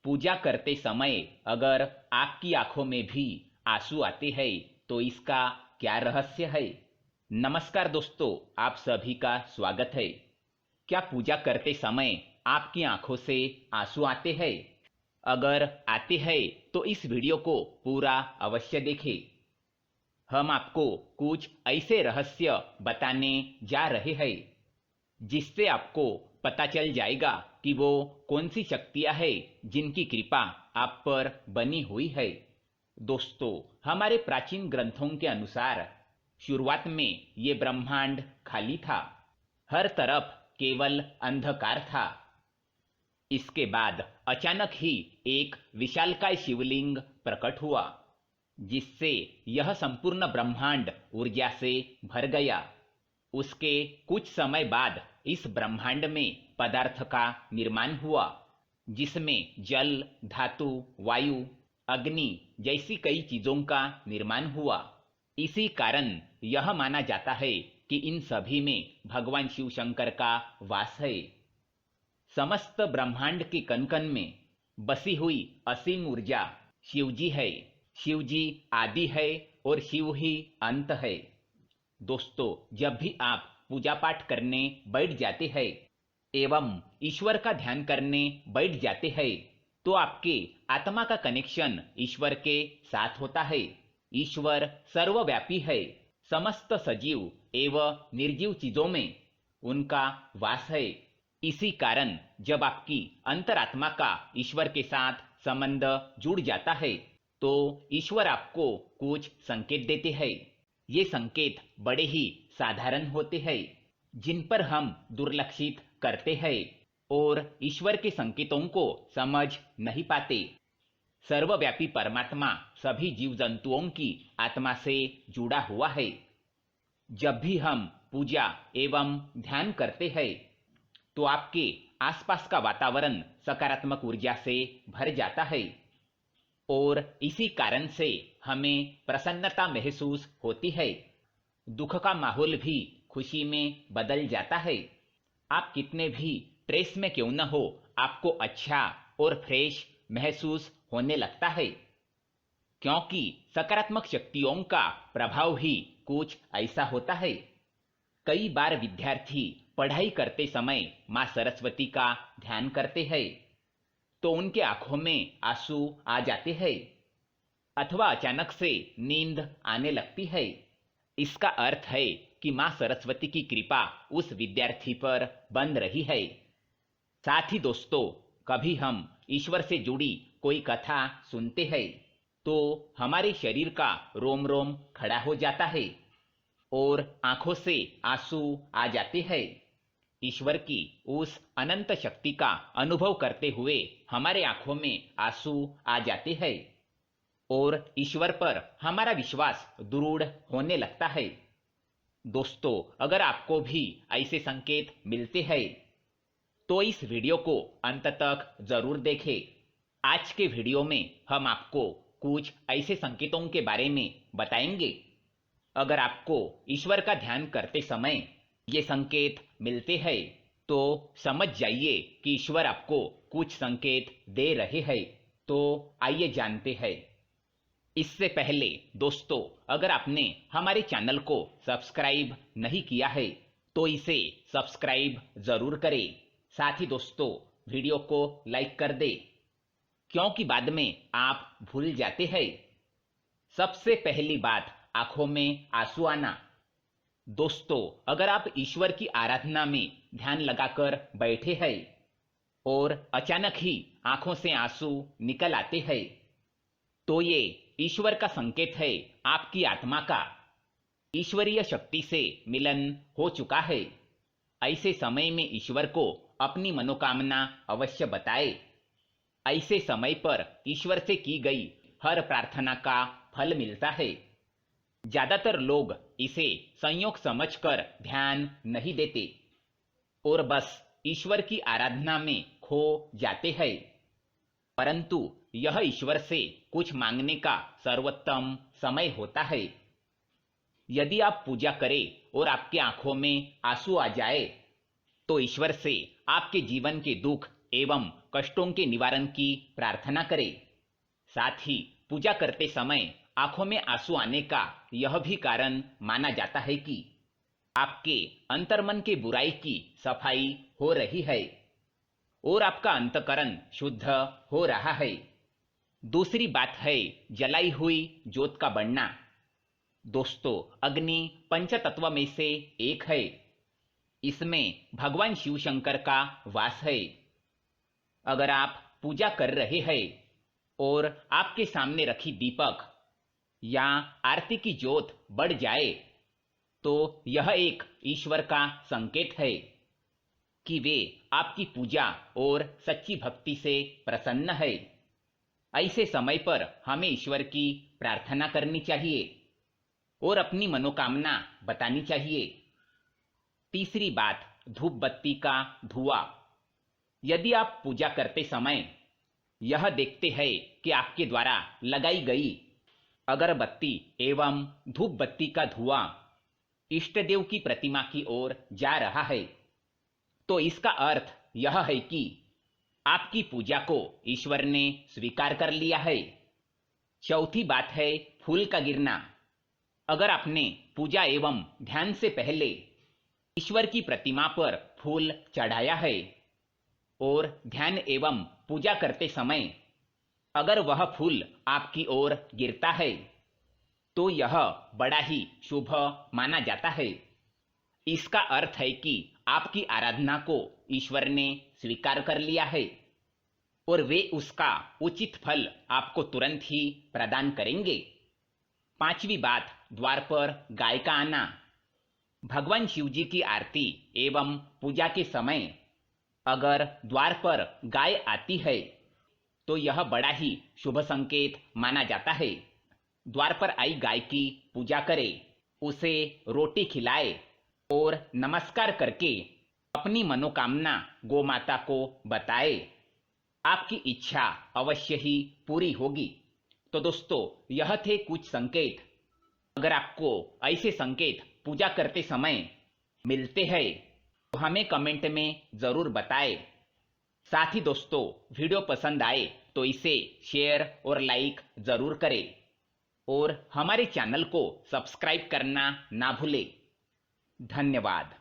पूजा करते समय अगर आपकी आंखों में भी आंसू आते हैं तो इसका क्या रहस्य है। नमस्कार दोस्तों, आप सभी का स्वागत है। क्या पूजा करते समय आपकी आंखों से आंसू आते हैं? अगर आते हैं तो इस वीडियो को पूरा अवश्य देखें। हम आपको कुछ ऐसे रहस्य बताने जा रहे हैं जिससे आपको पता चल जाएगा कि वो कौन सी शक्तियां हैं जिनकी कृपा आप पर बनी हुई है। दोस्तों, हमारे प्राचीन ग्रंथों के अनुसार शुरुआत में ये ब्रह्मांड खाली था, हर तरफ केवल अंधकार था। इसके बाद अचानक ही एक विशालकाय शिवलिंग प्रकट हुआ, जिससे यह संपूर्ण ब्रह्मांड ऊर्जा से भर गया। उसके कुछ समय बाद इस ब्रह्मांड में पदार्थ का निर्माण हुआ, जिसमें जल, धातु, वायु, अग्नि जैसी कई चीजों का निर्माण हुआ। इसी कारण यह माना जाता है कि इन सभी में भगवान शिव शंकर का वास है। समस्त ब्रह्मांड के कण कण में बसी हुई असीम ऊर्जा शिवजी है। शिवजी आदि है और शिव ही अंत है। दोस्तों, जब भी आप पूजा पाठ करने बैठ जाते हैं एवं ईश्वर का ध्यान करने बैठ जाते हैं तो आपके आत्मा का कनेक्शन ईश्वर के साथ होता है। ईश्वर सर्वव्यापी है। समस्त सजीव एवं निर्जीव चीजों में उनका वास है। इसी कारण जब आपकी अंतरात्मा का ईश्वर के साथ संबंध जुड़ जाता है तो ईश्वर आपको कुछ संकेत देते हैं। ये संकेत बड़े ही साधारण होते हैं, जिन पर हम दुर्लक्षित करते हैं और ईश्वर के संकेतों को समझ नहीं पाते। सर्वव्यापी परमात्मा सभी जीव जंतुओं की आत्मा से जुड़ा हुआ है। जब भी हम पूजा एवं ध्यान करते हैं तो आपके आसपास का वातावरण सकारात्मक ऊर्जा से भर जाता है और इसी कारण से हमें प्रसन्नता महसूस होती है। दुख का माहौल भी खुशी में बदल जाता है। आप कितने भी स्ट्रेस में क्यों न हो, आपको अच्छा और फ्रेश महसूस होने लगता है, क्योंकि सकारात्मक शक्तियों का प्रभाव ही कुछ ऐसा होता है। कई बार विद्यार्थी पढ़ाई करते समय माँ सरस्वती का ध्यान करते हैं तो उनके आंखों में आंसू आ जाते हैं अथवा अचानक से नींद आने लगती है। इसका अर्थ है कि माँ सरस्वती की कृपा उस विद्यार्थी पर बन रही है। साथ ही दोस्तों, कभी हम ईश्वर से जुड़ी कोई कथा सुनते हैं तो हमारे शरीर का रोम रोम खड़ा हो जाता है और आंखों से आंसू आ जाते हैं। ईश्वर की उस अनंत शक्ति का अनुभव करते हुए हमारे आंखों में आंसू आ जाते हैं और ईश्वर पर हमारा विश्वास दृढ़ होने लगता है। दोस्तों, अगर आपको भी ऐसे संकेत मिलते हैं तो इस वीडियो को अंत तक जरूर देखें। आज के वीडियो में हम आपको कुछ ऐसे संकेतों के बारे में बताएंगे। अगर आपको ईश्वर का ध्यान करते समय ये संकेत मिलते हैं तो समझ जाइए कि ईश्वर आपको कुछ संकेत दे रहे हैं। तो आइए जानते हैं। इससे पहले दोस्तों, अगर आपने हमारे चैनल को सब्सक्राइब नहीं किया है तो इसे सब्सक्राइब जरूर करें। साथ ही दोस्तों, वीडियो को लाइक कर दें, क्योंकि बाद में आप भूल जाते हैं। सबसे पहली बात, आंखों में आंसू आना। दोस्तों, अगर आप ईश्वर की आराधना में ध्यान लगाकर बैठे हैं और अचानक ही आंखों से आंसू निकल आते हैं तो ये ईश्वर का संकेत है। आपकी आत्मा का ईश्वरीय शक्ति से मिलन हो चुका है। ऐसे समय में ईश्वर को अपनी मनोकामना अवश्य बताए। ऐसे समय पर ईश्वर से की गई हर प्रार्थना का फल मिलता है। ज्यादातर लोग इसे संयोग समझकर ध्यान नहीं देते और बस ईश्वर की आराधना में खो जाते हैं, परंतु यह ईश्वर से कुछ मांगने का सर्वोत्तम समय होता है। यदि आप पूजा करें और आपकी आंखों में आंसू आ जाए तो ईश्वर से आपके जीवन के दुख एवं कष्टों के निवारण की प्रार्थना करें। साथ ही पूजा करते समय आंखों में आंसू आने का यह भी कारण माना जाता है कि आपके अंतर्मन के बुराई की सफाई हो रही है और आपका अंतःकरण शुद्ध हो रहा है। दूसरी बात है जलाई हुई ज्योत का बढ़ना। दोस्तों, अग्नि पंचतत्व में से एक है। इसमें भगवान शिव शंकर का वास है। अगर आप पूजा कर रहे हैं और आपके सामने रखी दीपक या आरती की ज्योत बढ़ जाए तो यह एक ईश्वर का संकेत है कि वे आपकी पूजा और सच्ची भक्ति से प्रसन्न है। ऐसे समय पर हमें ईश्वर की प्रार्थना करनी चाहिए और अपनी मनोकामना बतानी चाहिए। तीसरी बात, धूप बत्ती का धुआं। यदि आप पूजा करते समय यह देखते हैं कि आपके द्वारा लगाई गई अगरबत्ती एवं धूप बत्ती का धुआं इष्ट देव की प्रतिमा की ओर जा रहा है, तो इसका अर्थ यह है कि आपकी पूजा को ईश्वर ने स्वीकार कर लिया है। चौथी बात है फूल का गिरना। अगर आपने पूजा एवं ध्यान से पहले ईश्वर की प्रतिमा पर फूल चढ़ाया है और ध्यान एवं पूजा करते समय अगर वह फूल आपकी ओर गिरता है तो यह बड़ा ही शुभ माना जाता है। इसका अर्थ है कि आपकी आराधना को ईश्वर ने स्वीकार कर लिया है और वे उसका उचित फल आपको तुरंत ही प्रदान करेंगे। पांचवी बात, द्वार पर गाय का आना। भगवान शिव जी की आरती एवं पूजा के समय अगर द्वार पर गाय आती है तो यह बड़ा ही शुभ संकेत माना जाता है। द्वार पर आई गाय की पूजा करें, उसे रोटी खिलाए और नमस्कार करके अपनी मनोकामना गौ माता को बताए। आपकी इच्छा अवश्य ही पूरी होगी। तो दोस्तों, यह थे कुछ संकेत। अगर आपको ऐसे संकेत पूजा करते समय मिलते हैं तो हमें कमेंट में जरूर बताएं। साथ ही दोस्तों, वीडियो पसंद आए तो इसे शेयर और लाइक जरूर करें और हमारे चैनल को सब्सक्राइब करना ना भूलें। धन्यवाद।